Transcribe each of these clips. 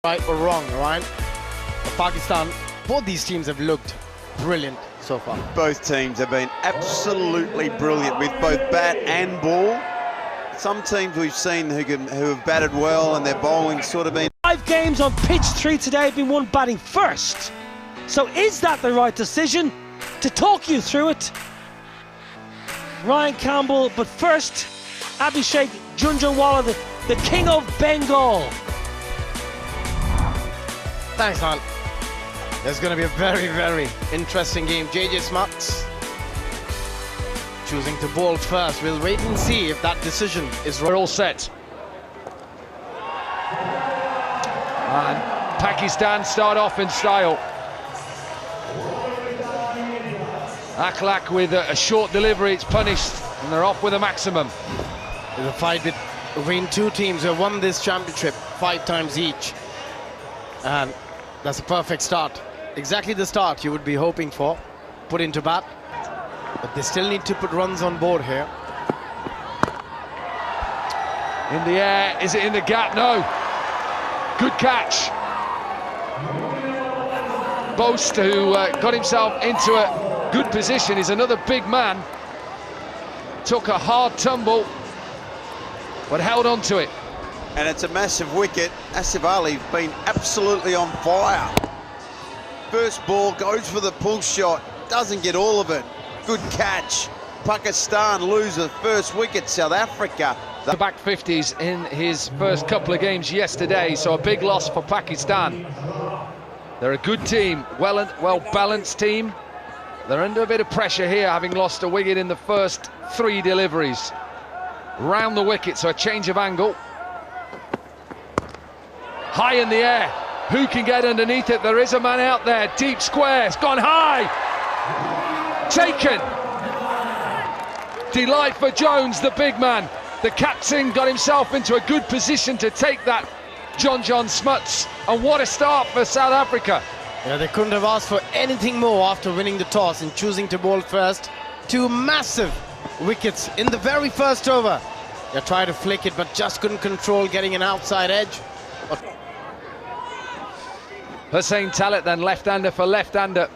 right or wrong, right? For Pakistan, both these teams have looked brilliant so far. Both teams have been absolutely brilliant with both bat and ball. Some teams we've seen who have batted well and their bowling sort of been... 5 games on pitch 3 today have been won batting first. So is that the right decision? To talk you through it, Ryan Campbell, but first, Abhishek Jhunjhunwala, the king of Bengal. Thanks, man. There's going to be a very, very interesting game. JJ Smuts choosing to bowl first. We'll wait and see if that decision is right. We're all set. And Pakistan start off in style. Akhlaq with a short delivery, it's punished, and they're off with a maximum. There's a fight between two teams who have won this championship 5 times each. And that's a perfect start. Exactly the start you would be hoping for, put into bat. But they still need to put runs on board here. In the air, is it in the gap? No. Good catch. Boast, who got himself into a good position, is another big man. Took a hard tumble, but held on to it. And it's a massive wicket. Asif Ali's been absolutely on fire. First ball, goes for the pull shot, doesn't get all of it. Good catch. Pakistan lose the first wicket. South Africa. The back 50s in his first couple of games yesterday, so a big loss for Pakistan. They're a good team, well-balanced team. They're under a bit of pressure here, having lost a wicket in the first 3 deliveries. Round the wicket, so a change of angle. High in the air. Who can get underneath it? There is a man out there. Deep square. It's gone high. Taken. Delight for Jones, the big man. The captain got himself into a good position to take that. John Smuts. And what a start for South Africa. Yeah, they couldn't have asked for anything more after winning the toss and choosing to bowl first. 2 massive wickets in the very first over. They tried to flick it, but just couldn't control getting an outside edge. Hussain Talit then left-hander for left-hander.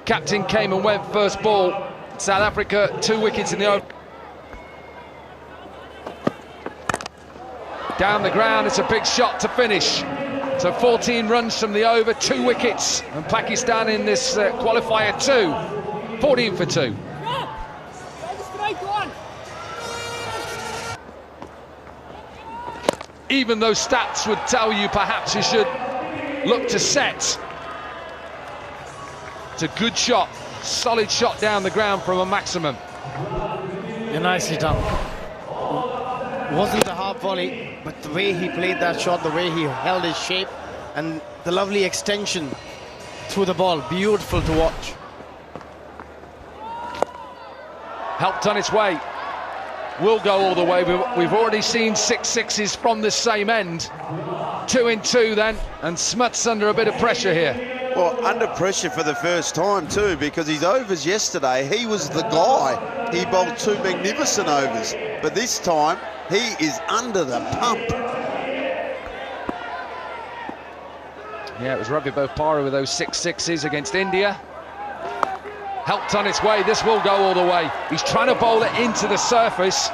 Captain came and went first ball. South Africa 2 wickets in the over. Down the ground, it's a big shot to finish. So 14 runs from the over, 2 wickets. And Pakistan in this qualifier 2, 14 for 2. Even those stats would tell you perhaps you should look to set. It's a good shot, solid shot down the ground from a maximum. Yeah, nicely done. Wasn't a half volley, but the way he played that shot, the way he held his shape, and the lovely extension through the ball, beautiful to watch. Helped on its way. Will go all the way. We've already seen 6 sixes from the same end. 2 in 2 then, and Smuts under a bit of pressure here. Well, under pressure for the first time too, because his overs yesterday, he was the guy. He bowled 2 magnificent overs, but this time he is under the pump. Yeah, it was Ravi Bopara with those 6 sixes against India. Helped on its way. This will go all the way. He's trying to bowl it into the surface.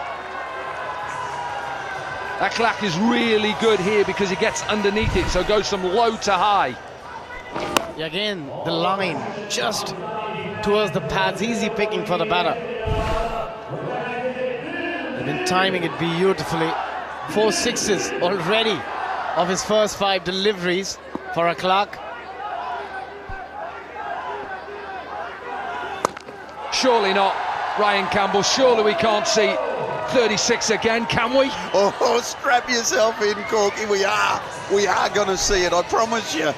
Akhlaq is really good here because he gets underneath it, so it goes from low to high. Again, the line just towards the pads, easy picking for the batter. They've been timing it beautifully. 4 sixes already of his first 5 deliveries for Akhlaq. Surely not, Ryan Campbell. Surely we can't see 36 again, can we? Oh, strap yourself in, Corky. We are going to see it, I promise you.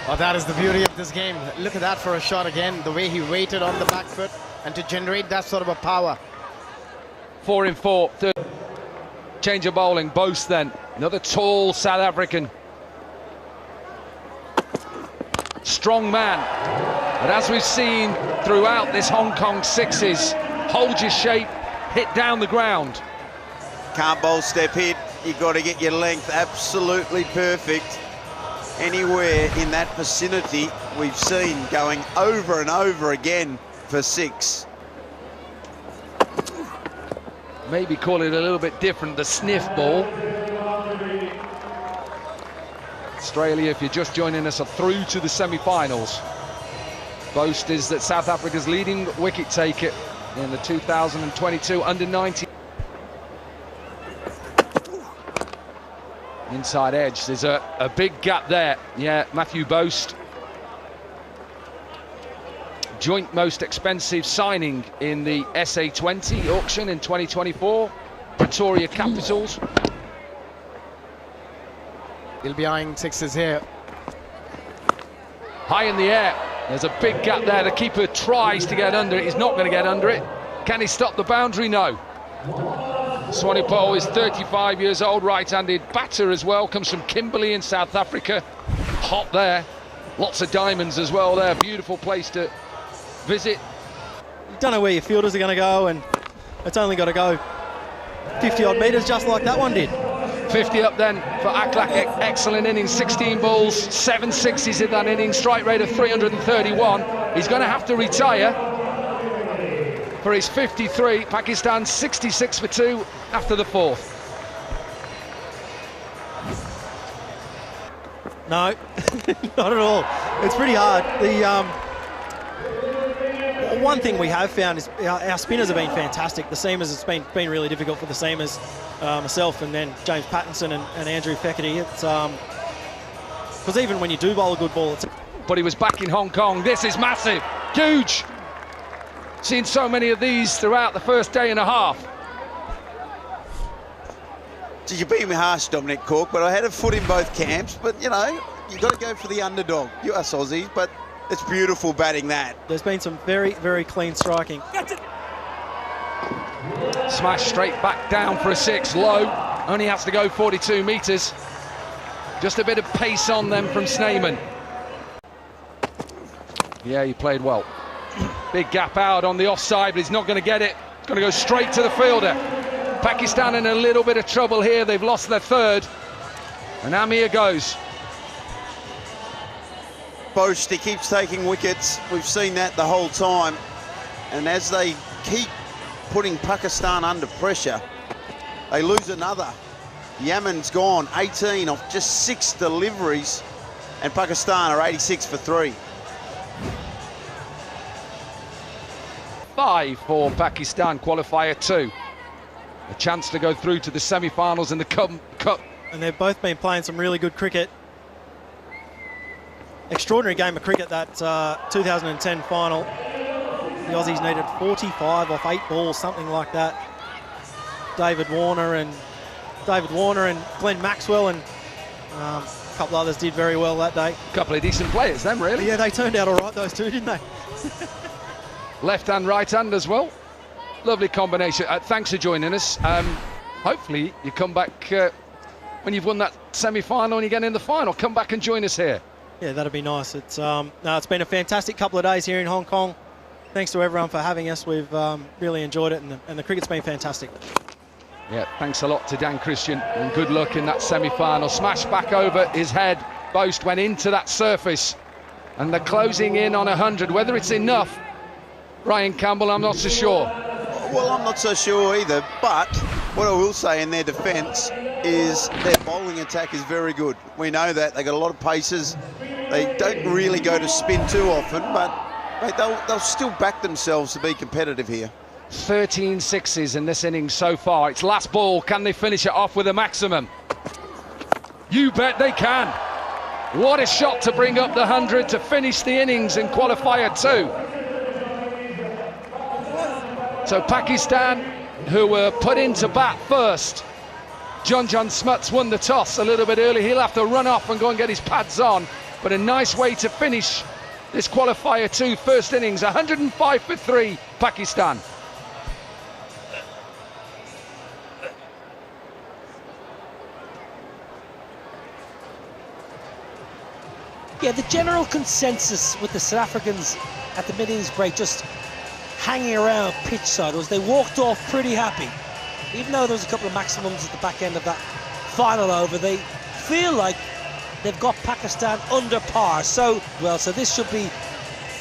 Oh, that is the beauty of this game. Look at that for a shot again, the way he waited on the back foot and to generate that sort of a power. 4 in 4. Third. Change of bowling. Bose then. Another tall South African. Strong man. But as we've seen throughout this Hong Kong sixes, hold your shape, hit down the ground. Can't bowl step hit. You've got to get your length absolutely perfect. Anywhere in that vicinity, we've seen going over and over again for 6. Maybe call it a little bit different, the sniff ball. Australia, if you're just joining us, are through to the semi-finals. Boast is that South Africa's leading wicket taker in the 2022 under-19. Inside edge, there's a big gap there. Yeah, Matthew Boast. Joint most expensive signing in the SA20 auction in 2024. Pretoria Capitals. He'll be eyeing 6s here. High in the air. There's a big gap there. The keeper tries to get under it. He's not going to get under it. Can he stop the boundary? No. Swanepoel is 35 years old, right-handed batter as well. Comes from Kimberley in South Africa. Hot there. Lots of diamonds as well there. Beautiful place to visit. You don't know where your fielders are going to go, and it's only got to go 50-odd metres just like that one did. 50 up then for Aklak. Excellent innings, 16 balls, 7 sixes in that inning, strike rate of 331. He's going to have to retire for his 53. Pakistan 66 for 2 after the 4th. No, not at all. It's pretty hard. The one thing we have found is our spinners have been fantastic. The seamers, it's been really difficult for the seamers, myself and then James Pattinson and Andrew Feckerty. It's because even when you do bowl a good ball, but he was back in Hong Kong. This is massive, huge. Seen so many of these throughout the first day and a half. You're being harsh, Dominic Cork, but I had a foot in both camps. But, you know, you've got to go for the underdog. You us Aussies, but it's beautiful batting that. There's been some very, very clean striking. Smash straight back down for a 6, low. Only has to go 42 metres. Just a bit of pace on them from Sneyman. Yeah, he played well. Big gap out on the offside, but he's not going to get it. It's going to go straight to the fielder. Pakistan in a little bit of trouble here. They've lost their 3rd. And Amir goes. Boast, he keeps taking wickets. We've seen that the whole time. And as they keep putting Pakistan under pressure, they lose another. Yemen's gone 18 off just 6 deliveries, and Pakistan are 86 for 3. 5 for Pakistan, qualifier 2. A chance to go through to the semi-finals in the Cup. And they've both been playing some really good cricket. Extraordinary game of cricket, that 2010 final. The Aussies needed 45 off 8 balls, something like that. David Warner and Glenn Maxwell and a couple others did very well that day. A couple of decent players, them really. Yeah, they turned out all right, those two, didn't they? Left hand, right hand as well. Lovely combination. Thanks for joining us. Hopefully you come back when you've won that semi-final and you get in the final. Come back and join us here. Yeah, that'd be nice. It's been a fantastic couple of days here in Hong Kong. Thanks to everyone for having us. We've really enjoyed it, and the cricket's been fantastic. Yeah, thanks a lot to Dan Christian, and good luck in that semi-final. Smash back over his head. Boast went into that surface, and they're closing in on 100. Whether it's enough, Ryan Campbell, I'm not so sure. Well, I'm not so sure either, but what I will say in their defence is their bowling attack is very good. We know that. They've got a lot of paces. They don't really go to spin too often, but mate, they'll still back themselves to be competitive here. 13 sixes in this innings so far. It's last ball. Can they finish it off with a maximum? You bet they can. What a shot to bring up the 100 to finish the innings in qualifier 2. So Pakistan, who were put into bat first. John Smuts won the toss a little bit early. He'll have to run off and go and get his pads on. But a nice way to finish this qualifier 2 first innings. 105 for 3, Pakistan. Yeah, the general consensus with the South Africans at the mid-innings break, just hanging around pitch side, was they walked off pretty happy. Even though there was a couple of maximums at the back end of that final over. They feel like they've got Pakistan under par. So this should be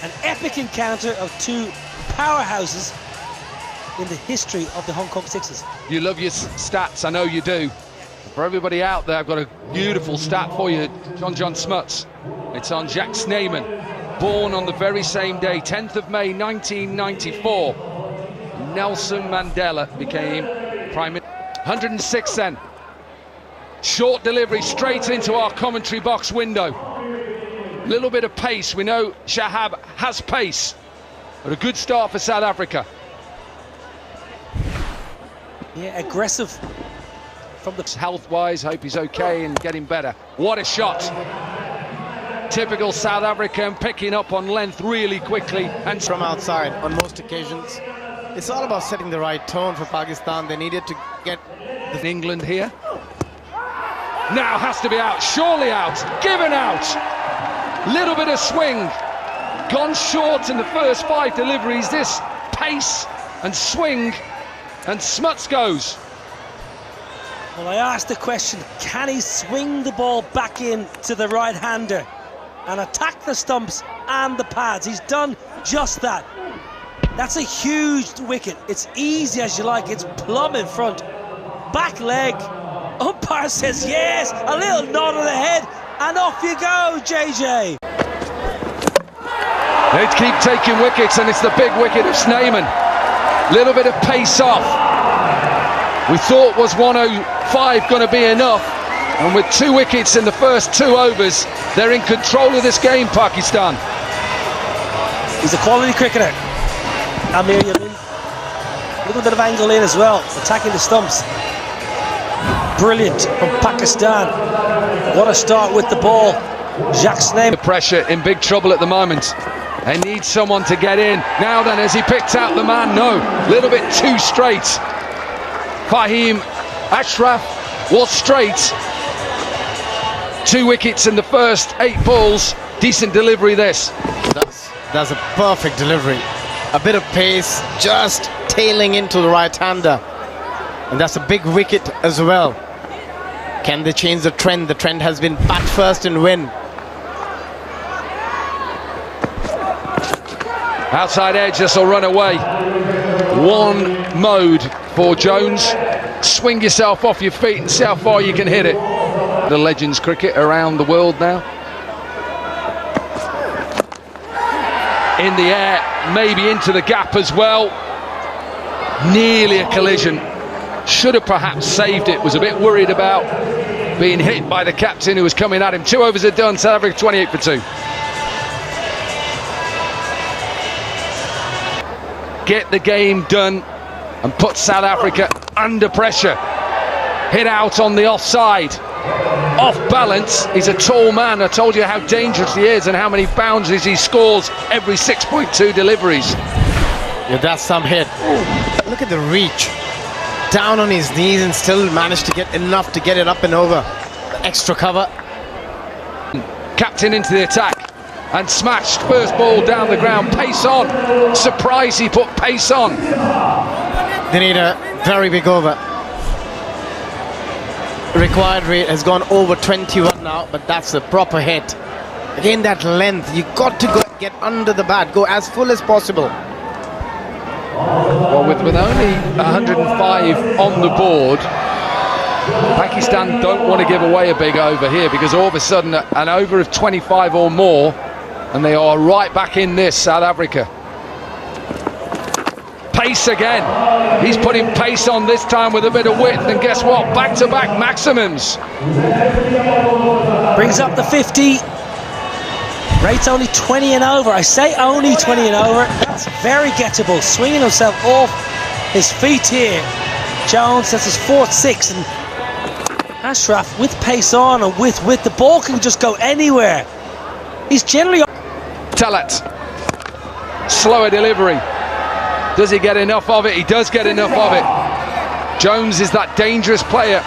an epic encounter of two powerhouses in the history of the Hong Kong Sixers. You love your stats, I know you do. For everybody out there, I've got a beautiful stat for you, John Smuts. It's on Jack Sneeman, born on the very same day, 10th of May 1994. Nelson Mandela became Prime Minister. 106 then. Short delivery straight into our commentary box window. Little bit of pace. We know Shahab has pace, but a good start for South Africa. Yeah, aggressive from the health-wise. Hope he's okay and getting better. What a shot! Typical South African, picking up on length really quickly and From outside on most occasions. It's all about setting the right tone for Pakistan. They needed to get in England here. Now has to be out, surely out, given out. Little bit of swing, gone short in the first 5 deliveries. This pace and swing, and Smuts goes. Well, I asked the question, can he swing the ball back in to the right-hander and attack the stumps and the pads? He's done just that. That's a huge wicket. It's easy as you like. It's plumb in front. Back leg. Umpire says yes. A little nod of the head. And off you go, JJ. They keep taking wickets, and it's the big wicket of Sneeman. Little bit of pace off. We thought was 105 going to be enough. And with 2 wickets in the first 2 overs, they're in control of this game, Pakistan. He's a quality cricketer. Amir Yamin. A little bit of angle in as well, attacking the stumps. Brilliant from Pakistan. What a start with the ball. Jacques Sneeman. The pressure, in big trouble at the moment. They need someone to get in. Now then, as he picked out the man, no, little bit too straight. Fahim Ashraf was straight. 2 wickets in the first 8 balls. Decent delivery this. That's a perfect delivery. A bit of pace, just tailing into the right-hander. And that's a big wicket as well. Can they change the trend? The trend has been bat first and win. Outside edge, this will run away. One mode for Jones. Swing yourself off your feet and see how far you can hit it. The Legends cricket around the world now. In the air, maybe into the gap as well. Nearly a collision. Should have perhaps saved it. Was a bit worried about being hit by the captain who was coming at him. 2 overs are done. South Africa 28 for 2. Get the game done and put South Africa under pressure. Hit out on the offside. Off balance. He's a tall man. I told you how dangerous he is and how many boundaries he scores every 6.2 deliveries. Yeah, that's some hit. Look at the reach. Down on his knees and still managed to get enough to get it up and over. The extra cover. Captain into the attack and smashed first ball down the ground. Pace on. Surprise, he put pace on. They need a very big over. Required rate has gone over 21 now, but that's a proper hit. Again, that length. You got to go get under the bat. Go as full as possible. Well, with only 105 on the board, Pakistan don't want to give away a big over here, because all of a sudden an over of 25 or more and they are right back in this, South Africa. Pace again. He's putting pace on this time with a bit of width, and guess what? Back-to-back maximums. Brings up the 50. Rate's only 20 and over. I say only 20 and over. That's very gettable. Swinging himself off his feet here. Jones, that's his 4th 6. And Ashraf with pace on and with width. The ball can just go anywhere. He's generally... Talat. Slower delivery. Does he get enough of it? He does get enough of it. Jones is that dangerous player.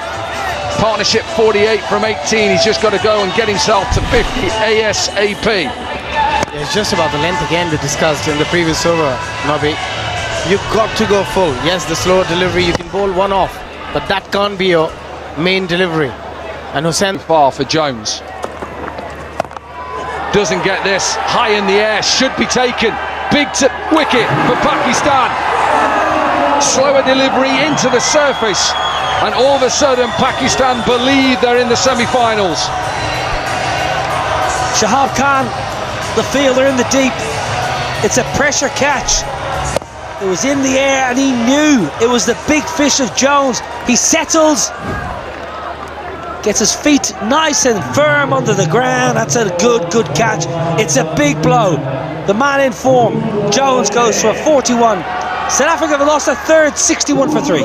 Partnership 48 from 18. He's just got to go and get himself to 50 ASAP. It's just about the length again we discussed in the previous over, Nobby. You've got to go full. Yes, the slower delivery, you can bowl one off, but that can't be your main delivery. And Hussain Far for Jones. Doesn't get this. High in the air. Should be taken. Big wicket for Pakistan. Slower delivery into the surface. And all of a sudden, Pakistan believe they're in the semi-finals. Shahab Khan, the fielder in the deep. It's a pressure catch. It was in the air and he knew it was the big fish of Jones. He settles, gets his feet nice and firm under the ground. That's a good catch. It's a big blow. The man in form, Jones, goes for a 41. South Africa have lost a third, 61 for 3.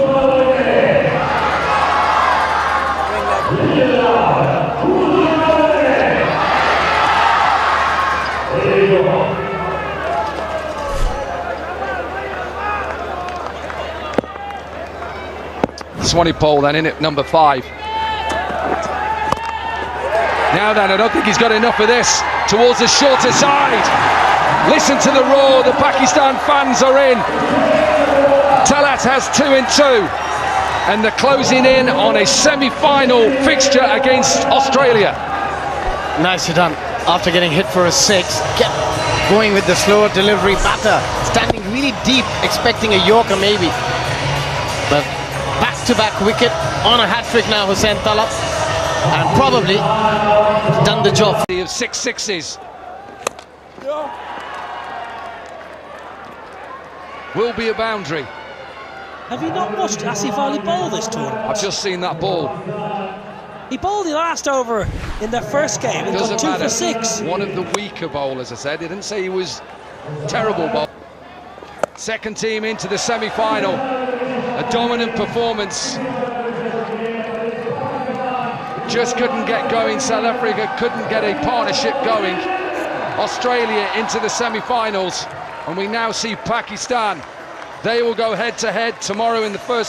Swanepoel then in at number 5. Now then, I don't think he's got enough of this. Towards the shorter side. Listen to the roar the Pakistan fans are in. Talat has 2 in 2. And they're closing in on a semi-final fixture against Australia. nicely done. After getting hit for a 6, kept going with the slower delivery batter, standing really deep, expecting a Yorker maybe. But back-to-back wicket on a hat-trick now, Hussain Talab, and probably done the job. Of 6 sixes. Will be a boundary. Have you not watched Asif Ali bowl this tournament? I've just seen that ball. He bowled the last over in their first game. He got 2 for 6. One of the weaker bowlers, I said. He didn't say he was terrible bowler. Second team into the semi-final. A dominant performance. Just couldn't get going. South Africa couldn't get a partnership going. Australia into the semi-finals. And we now see Pakistan. They will go head-to-head tomorrow in the first